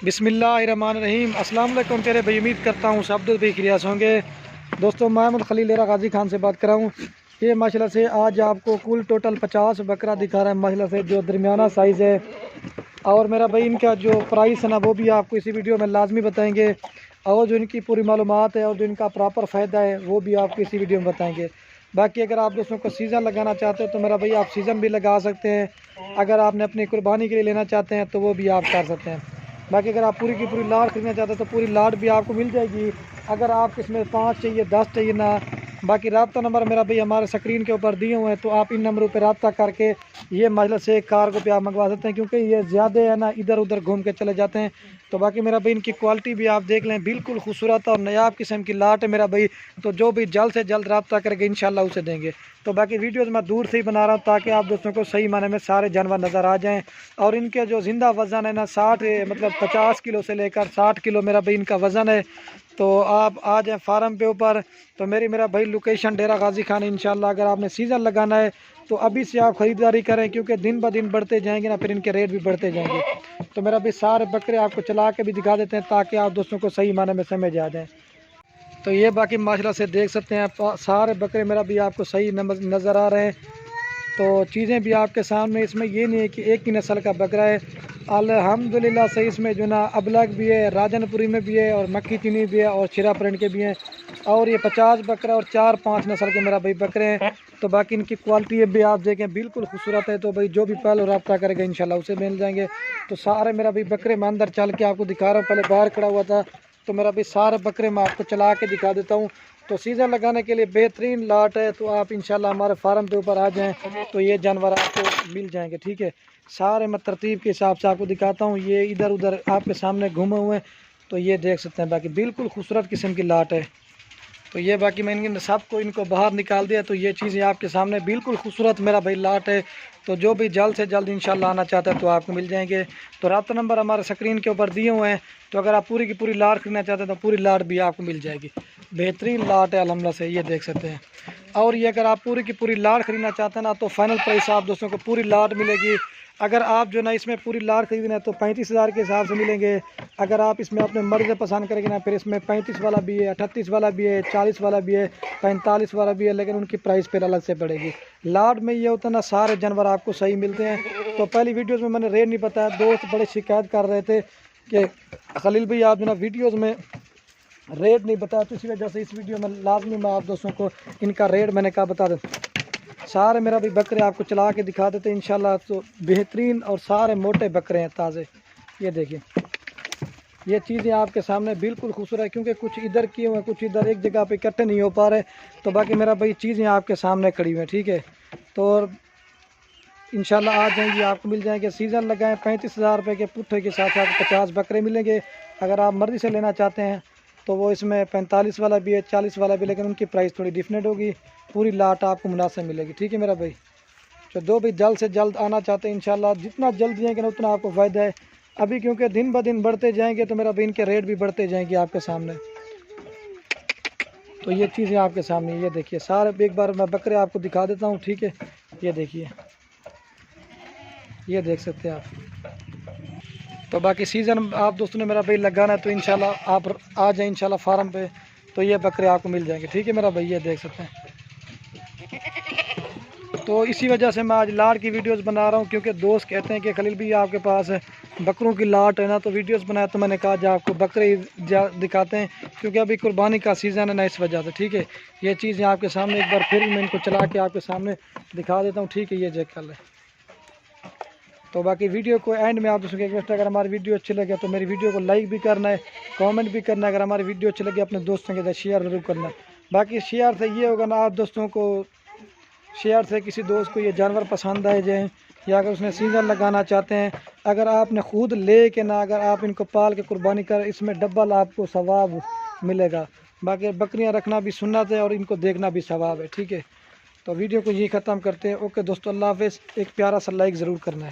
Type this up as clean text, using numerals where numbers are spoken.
बिस्मिल्लाहिर्रहमानिर्रहीम। अस्सलाम वालेकुम प्यारे भाई, उम्मीद करता हूँ सब भी खिरियास होंगे। दोस्तों, मैं खलील गाजी खान से बात कर रहा हूँ। ये माशाल्लाह से आज आपको कुल टोटल 50 बकरा दिखा रहा है माशाल्लाह से, जो दरमियाना साइज़ है। और मेरा भाई इनका जो प्राइस है ना, वो भी आपको इसी वीडियो में लाजमी बताएंगे। और जो इनकी पूरी मालूमात है और जो इनका प्रॉपर फ़ायदा है वो भी आपको इसी वीडियो में बताएंगे। बाकी अगर आप दोस्तों को सीज़न लगाना चाहते हैं तो मेरा भाई आप सीज़न भी लगा सकते हैं। अगर आपने अपनी कुर्बानी के लिए लेना चाहते हैं तो वो भी आप कर सकते हैं। बाकी अगर आप पूरी की पूरी लाट खरीदना चाहते हैं तो पूरी लाट भी आपको मिल जाएगी। अगर आप इसमें 5 चाहिए 10 चाहिए ना, बाकी रब्ता नंबर मेरा भाई हमारे स्क्रीन के ऊपर दिए हुए हैं, तो आप इन नंबरों पर रब्ता करके ये मतलब से कार्गो पे आप मंगवा सकते हैं, क्योंकि ये ज़्यादा है ना इधर उधर घूम के चले जाते हैं। तो बाकी मेरा भाई इनकी क्वालिटी भी आप देख लें, बिल्कुल खूबसूरत और नायाब किस्म की लाट है मेरा भाई। तो जो भी जल्द से जल्द रब्ता करके इंशाल्लाह उसे देंगे। तो बाकी वीडियोज़ मैं दूर से ही बना रहा हूँ ताकि आप दोस्तों को सही माने में सारे जानवर नज़र आ जाएँ। और इनके जो ज़िंदा वज़न है ना 60 मतलब 50 किलो से लेकर 60 किलो मेरा भाई इनका वज़न है। तो आप आ जाएँ फार्म पे ऊपर। तो मेरा भाई लोकेशन डेरा गाजी खान। इंशाल्लाह अगर आपने सीज़न लगाना है तो अभी से आप ख़रीदारी करें, क्योंकि दिन ब दिन बढ़ते जाएंगे ना, फिर इनके रेट भी बढ़ते जाएंगे। तो मेरा भाई सारे बकरे आपको चला के भी दिखा देते हैं ताकि आप दोस्तों को सही माने में समझ आ जाए। तो ये बाकी माशाल्लाह से देख सकते हैं आप सारे बकरे मेरा भी आपको सही नज़र आ रहे हैं। तो चीज़ें भी आपके सामने, इसमें ये नहीं है कि एक ही नस्ल का बकरा है। अल्हम्दुलिल्लाह से इसमें जो ना अबलग भी है, राजनपुरी में भी है, और मक्की चीनी भी है, और शिरा प्रिंट के भी हैं। और ये 50 बकरा और 4-5 नस्ल के मेरा भाई बकरे हैं। तो बाकी इनकी क्वालिटी भी आप देखें, बिल्कुल खूबसूरत है। तो भाई जो भी पहले रब्ता करेगा इंशाल्लाह उसे मिल जाएंगे। तो सारे मेरा भाई बकरे मैं अंदर चल के आपको दिखा रहा हूँ, पहले बाहर खड़ा हुआ था। तो मेरा भाई सारे बकरे मैं आपको चला के दिखा देता हूँ। तो सीज़न लगाने के लिए बेहतरीन लाट है। तो आप इंशाल्लाह हमारे फार्म के ऊपर आ जाएं तो ये जानवर आपको मिल जाएंगे, ठीक है। सारे मैं तरतीब के हिसाब से आपको दिखाता हूँ। ये इधर उधर आपके सामने घूमे हुए हैं, तो ये देख सकते हैं। बाकी बिल्कुल खूबसूरत किस्म की लाट है। तो ये बाकी मैंने सबको इनको बाहर निकाल दिया। तो ये चीज़ें आपके सामने बिल्कुल खूबसूरत मेरा भाई लाट है। तो जो भी जल्द से जल्द इंशाल्लाह आना चाहता है तो आपको मिल जाएंगे। तो रब्ता नंबर हमारे स्क्रीन के ऊपर दिए हुए हैं। तो अगर आप पूरी की पूरी लाट खरीदना चाहते हैं तो पूरी लाट भी आपको मिल जाएगी। बेहतरीन लाट है अल्हम्दुलिल्लाह से, ये देख सकते हैं। और ये अगर आप पूरी की पूरी लाट खरीदना चाहते हैं ना, तो फाइनल प्राइस आप दोस्तों को पूरी लाट मिलेगी। अगर आप जो ना इसमें पूरी लाट खरीदना है तो 35,000 के हिसाब से मिलेंगे। अगर आप इसमें अपने मर्ज़ से पसंद करेंगे ना, फिर इसमें 35 वाला भी है, 38 वाला भी है, 40 वाला भी है, 45 वाला भी है, लेकिन उनकी प्राइस फिर अलग से पड़ेगी। लाट में ये होता है ना, सारे जानवर आपको सही मिलते हैं। तो पहली वीडियोज़ में मैंने रेट नहीं बताया, दोस्त बड़े शिकायत कर रहे थे कि खलील भाई आप जो ना वीडियोज़ में रेट नहीं बताया। तो इसी वजह से इस वीडियो में लाजमी मैं आप दोस्तों को इनका रेट मैंने कहा बता दें। सारे मेरा भी बकरे आपको चला के दिखा देते हैं इंशाल्लाह। तो बेहतरीन और सारे मोटे बकरे हैं, ताज़े। ये देखिए, ये चीज़ें आपके सामने बिल्कुल खूबसूरत है, क्योंकि कुछ इधर किए हुए हैं, कुछ इधर, एक जगह पे इकट्ठे नहीं हो पा रहे। तो बाकी मेरा भाई चीज़ें आपके सामने खड़ी हुई हैं, ठीक है। तो इंशाल्लाह आ जाएंगी, आपको मिल जाएंगे। सीज़न लगाएं 35,000 रुपये के पुट्ठे के साथ साथ 50 बकरे मिलेंगे। अगर आप मर्ज़ी से लेना चाहते हैं तो वो इसमें 45 वाला भी है, 40 वाला भी, लेकिन उनकी प्राइस थोड़ी डिफरेंट होगी। पूरी लाट आपको मुनासिब मिलेगी, ठीक है मेरा भाई। तो जो भी जल्द से जल्द आना चाहते हैं इंशाल्लाह, जितना जल्द जाएंगे ना उतना आपको फ़ायदा है। अभी क्योंकि दिन ब दिन बढ़ते जाएंगे तो मेरा भाई इनके रेट भी बढ़ते जाएंगे आपके सामने। तो ये चीज़ें आपके सामने, ये देखिए सारे, एक बार मैं बकरे आपको दिखा देता हूँ, ठीक है। ये देखिए, ये देख सकते हैं आप। तो बाकी सीज़न आप दोस्तों ने मेरा भाई लगाना है तो इंशाल्लाह आप आ जाए इंशाल्लाह फार्म पे, तो ये बकरे आपको मिल जाएंगे, ठीक है मेरा भाई। ये देख सकते हैं। तो इसी वजह से मैं आज लाट की वीडियोस बना रहा हूँ, क्योंकि दोस्त कहते हैं कि खलील भी आपके पास बकरों की लाट है ना, तो वीडियोस बनाया। तो मैंने कहा जा आपको बकरे दिखाते हैं, क्योंकि अभी कुर्बानी का सीज़न है ना, इस वजह से, ठीक है। ये चीज़ें आपके सामने एक बार फिर मैं इनको चला के आपके सामने दिखा देता हूँ, ठीक है। ये चेक कर लें। तो बाकी वीडियो को एंड में आप दोस्तों की रिक्वेस्ट है, अगर हमारी वीडियो अच्छी लगे तो मेरी वीडियो को लाइक भी करना है, कमेंट भी करना है। अगर हमारी वीडियो अच्छी लगे अपने दोस्तों के साथ शेयर ज़रूर करना है। बाकी शेयर से ये होगा ना, आप दोस्तों को शेयर से किसी दोस्त को ये जानवर पसंद आए जाए, या अगर उसने सीज़न लगाना चाहते हैं, अगर आपने खुद ले के ना, अगर आप इनको पाल के कुर्बानी कर, इसमें डबल आपको सवाब मिलेगा। बाकी बकरियां रखना भी सुन्नत है और इनको देखना भी सवाब है, ठीक है। तो वीडियो को यही ख़त्म करते हैं। ओके दोस्तों, अल्लाह हाफ़िज़। एक प्यारा सा लाइक ज़रूर करना है।